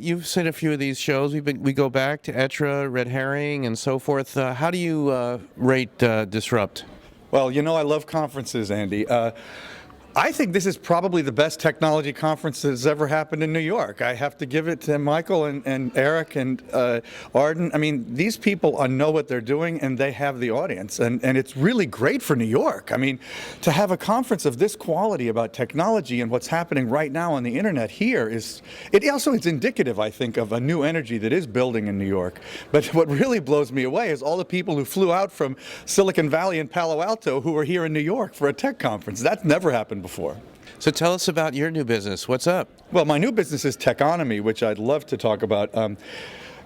you've seen a few of these shows. We go back to Etra, Red Herring, and so forth. How do you rate Disrupt? Well, you know, I love conferences, Andy. I think this is probably the best technology conference that has ever happened in New York. I have to give it to Michael and Eric and Arden. I mean, these people know what they're doing, and they have the audience. And it's really great for New York. I mean, to have a conference of this quality about technology and what's happening right now on the internet here it's indicative, I think, of a new energy that is building in New York. But what really blows me away is all the people who flew out from Silicon Valley and Palo Alto who are here in New York for a tech conference. That's never happened before. So tell us about your new business. What's up? Well, my new business is Techonomy, which I'd love to talk about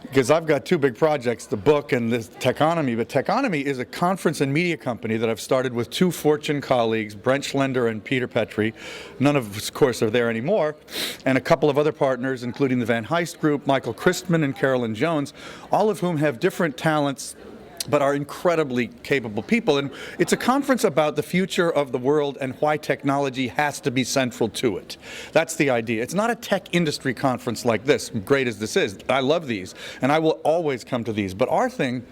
because I've got two big projects, the book and this Techonomy. But Techonomy is a conference and media company that I've started with two Fortune colleagues, Brent Schlender and Peter Petrie. None of course, are there anymore. And a couple of other partners, including the Van Heist Group, Michael Christman and Carolyn Jones, all of whom have different talents but are incredibly capable people. And it's a conference about the future of the world and why technology has to be central to it. That's the idea. It's not a tech industry conference like this, great as this is. I love these, and I will always come to these. But our thing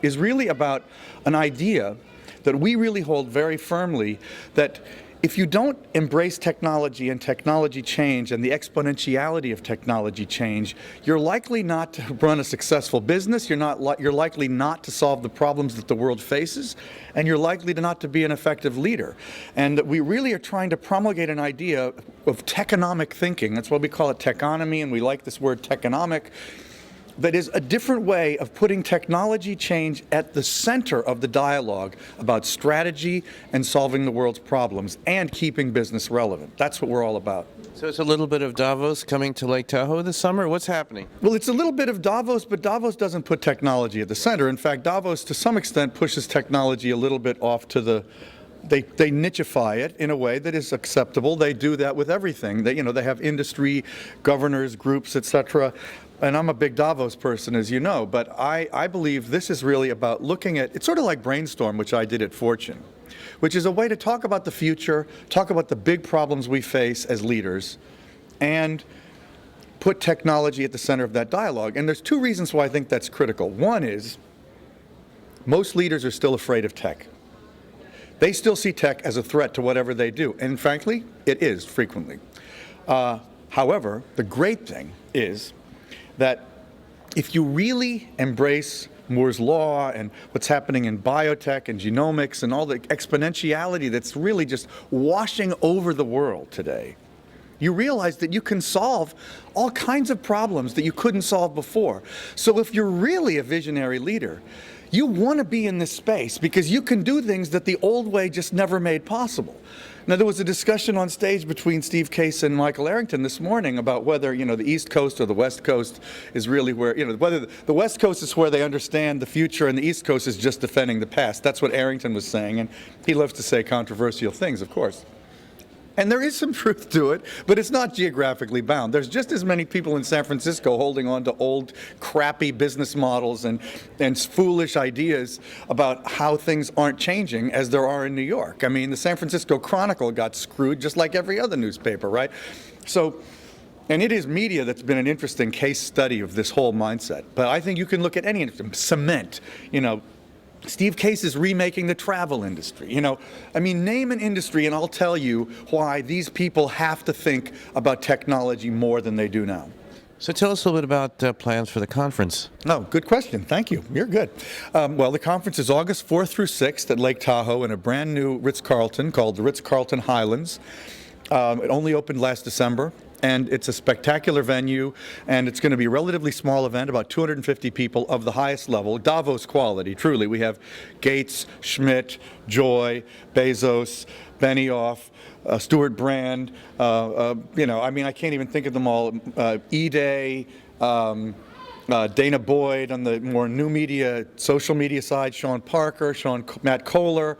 is really about an idea that we really hold very firmly, that if you don't embrace technology and technology change and the exponentiality of technology change, you're likely not to run a successful business, you're likely not to solve the problems that the world faces, and you're likely to not to be an effective leader. And we really are trying to promulgate an idea of techonomic thinking. That's why we call it techonomy, and we like this word techonomic. That is a different way of putting technology change at the center of the dialogue about strategy and solving the world's problems and keeping business relevant. That's what we're all about. So it's a little bit of Davos coming to Lake Tahoe this summer? What's happening? Well, it's a little bit of Davos, but Davos doesn't put technology at the center. In fact, Davos, to some extent, pushes technology a little bit off to the They nichify it in a way that is acceptable. They do that with everything. They have industry, governors, groups, etc. And I'm a big Davos person, as you know, but I believe this is really about looking at, it's sort of like Brainstorm, which I did at Fortune, which is a way to talk about the future, talk about the big problems we face as leaders, and put technology at the center of that dialogue. And there's two reasons why I think that's critical. One is, most leaders are still afraid of tech. They still see tech as a threat to whatever they do, and frankly, it is frequently. However, the great thing is that if you really embrace Moore's Law and what's happening in biotech and genomics and all the exponentiality that's really just washing over the world today, you realize that you can solve all kinds of problems that you couldn't solve before. So if you're really a visionary leader, you want to be in this space because you can do things that the old way just never made possible. Now, there was a discussion on stage between Steve Case and Michael Arrington this morning about whether, the East Coast or the West Coast is really where, whether the West Coast is where they understand the future and the East Coast is just defending the past. That's what Arrington was saying, and he loves to say controversial things, of course. And there is some truth to it, but it's not geographically bound. There's just as many people in San Francisco holding on to old, crappy business models and foolish ideas about how things aren't changing as there are in New York. I mean, the San Francisco Chronicle got screwed just like every other newspaper, right? So, and it is media that's been an interesting case study of this whole mindset. But I think you can look at any industry, cement, Steve Case is remaking the travel industry. Name an industry and I'll tell you why these people have to think about technology more than they do now. So tell us a little bit about plans for the conference. Oh, good question. Thank you. You're good. Well, the conference is August 4th through 6th at Lake Tahoe in a brand new Ritz-Carlton called the Ritz-Carlton Highlands. It only opened last December. And it's a spectacular venue, and it's going to be a relatively small event, about 250 people of the highest level, Davos quality, truly. We have Gates, Schmidt, Joy, Bezos, Benioff, Stuart Brand, I can't even think of them all, E-Day, Dana Boyd on the more new media, social media side, Sean Parker, Matt Kohler,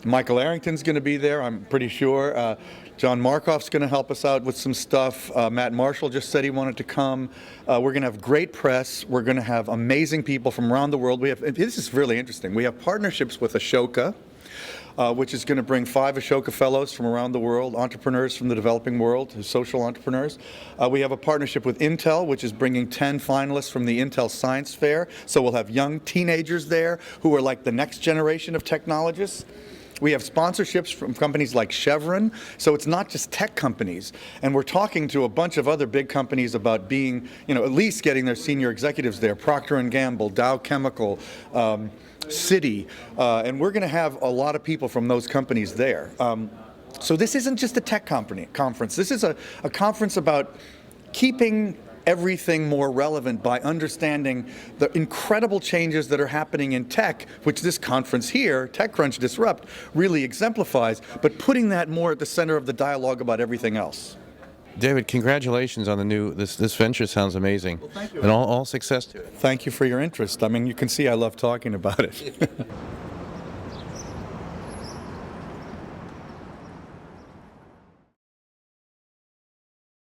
Michael Arrington's going to be there, I'm pretty sure. John Markoff's going to help us out with some stuff. Matt Marshall just said he wanted to come. We're going to have great press. We're going to have amazing people from around the world. This is really interesting. We have partnerships with Ashoka. which is going to bring 5 Ashoka Fellows from around the world, entrepreneurs from the developing world, social entrepreneurs. We have a partnership with Intel, which is bringing 10 finalists from the Intel Science Fair. So we'll have young teenagers there who are like the next generation of technologists. We have sponsorships from companies like Chevron, so it's not just tech companies. And we're talking to a bunch of other big companies about being, at least getting their senior executives there, Procter & Gamble, Dow Chemical, Citi, and we're going to have a lot of people from those companies there. So this isn't just a tech conference. This is a conference about keeping everything more relevant by understanding the incredible changes that are happening in tech, which this conference here, TechCrunch Disrupt, really exemplifies, but putting that more at the center of the dialogue about everything else. David, congratulations on this venture. Sounds amazing. Well, thank you. And all success to it. Thank you for your interest. I mean, you can see I love talking about it.